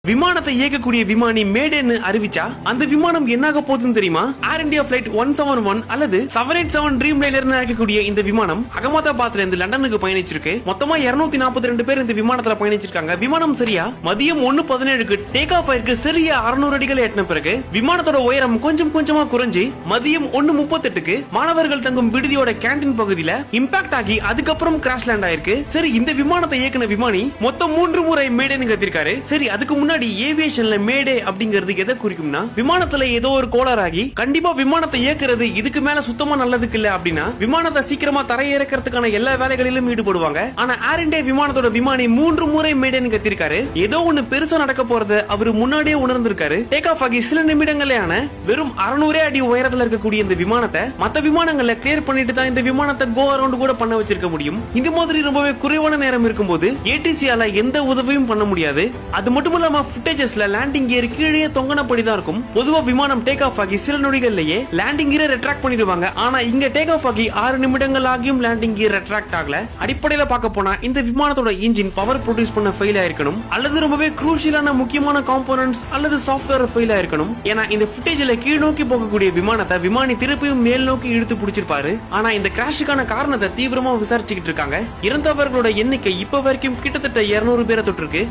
விமானத்தை இயக்கக்கூடிய விமானி மேடேன்னு அறிவிச்சா அந்த விமானம் என்னாக போகுதுன்னு தெரியுமா? ஏர் இந்தியா பிளைட் 171 அல்லது 787 ட்ரீம் லைனர் அழைக்கக்கூடிய இந்த விமானம் அகமதாபாத்ல இருந்து லண்டனுக்கு பயணிச்சிருக்கு. மொத்தமா 242 பேர் இந்த விமானத்துல பயணிச்சிருக்காங்க. விமானம் சரியா மதியம் 1:17க்கு டேக் ஆஃப் ஆயிருக்கு. சரியா 600 அடிகள் எட்டின பிறகு விமானத்தோட உயரம் கொஞ்சம் கொஞ்சமா குறைஞ்சு மதியம் 1:38க்கு மாணவர்கள் தங்கும் விடுதியோட கேண்டீன் பகுதியில இம்பாக்ட் ஆகி அதுக்கப்புறம் கிராஷ் லேண்ட் ஆயிருக்கு. சரி, இந்த விமானத்தை இயக்குன விமானி மொத்தம் 3 முறை மேடேன்னு கத்திருக்காரு. சரி, அதுக்கு முன்னாடி ஏவியேஷன்ல மேடே அப்படிங்கிறது எதை குறிக்கும்னா, விமானத்துல ஏதோ ஒரு கோளாறாகி கண்டிப்பா விமானத்தை இயக்குறது இதுக்கு மேல சுத்தமா நல்லதுக்கு இல்ல அப்படின்னா விமானத்தை சீக்கிரமா தரையிறக்கிறதுக்கான எல்லா வேலைகளிலும் ஈடுபடுவாங்க. ஆனா ஏர் இந்தியா விமானத்தோட விமானி 3 முறை மேடேன்னு கத்திருக்காரு. ஏதோ ஒண்ணு பெருசா நடக்க போறத அவரு முன்னாடியே உணர்ந்திருக்காரு. டேக் ஆஃப் ஆகி சில நிமிடங்களேயான வெறும் 600 அடி உயரத்துல இருக்கக்கூடிய இந்த விமானத்தை மத்த விமானங்களை கிளியர் பண்ணிட்டு தான் இந்த விமானத்தை கோ அரவுண்ட் கூட பண்ண வச்சிருக்க முடியும். இந்த மாதிரி ரொம்பவே குறைவான நேரம் இருக்கும்போது ஏடிசியால எந்த உதவியும் பண்ண முடியாது. அது மட்டும் இல்லாம ஃபுட்டேஜஸ்ல லேண்டிங் கியர் கீழே தொங்கனபடி தான் இருக்கும். பொதுவா விமானம் டேக் ஆஃப் ஆகி சில நொடிகள்லயே லேண்டிங் கியரை ரெட்ராக்ட் பண்ணிடுவாங்க. ஆனா இங்க டேக் ஆஃப் ஆகி 6 நிமிடங்கள் ஆகியும் லேண்டிங் கியர் ரெட்ராக்ட் ஆகல. அடிப்படையில பார்க்க போனா இந்த விமானத்தோட இன்ஜின் பவர் ப்ரொடியூஸ் பண்ண ஃபெயில் ஆயிருக்கணும், அல்லது ரொம்பவே குரூஷியலான முக்கியமான காம்போனன்ட்ஸ் அல்லது சாஃப்ட்வேர் ஃபெயில் ஆயிருக்கணும். ஏன்னா இந்த ஃபுட்டேஜ்ல கீழ் நோக்கி போகக்கூடிய விமானத்தை விமானி திருப்பியும் மேல் நோக்கி இழுத்து பிடிச்சிருப்பாரு. ஆனா இந்த கிராஷுக்கான காரணத்தை தீவிரமா விசாரிச்சுக்கிட்டு இருக்காங்க. இறந்தவர்களோட எண்ணிக்கை இப்ப வரைக்கும் கிட்டத்தட்ட 200 பேரை தொட்டிருக்கு.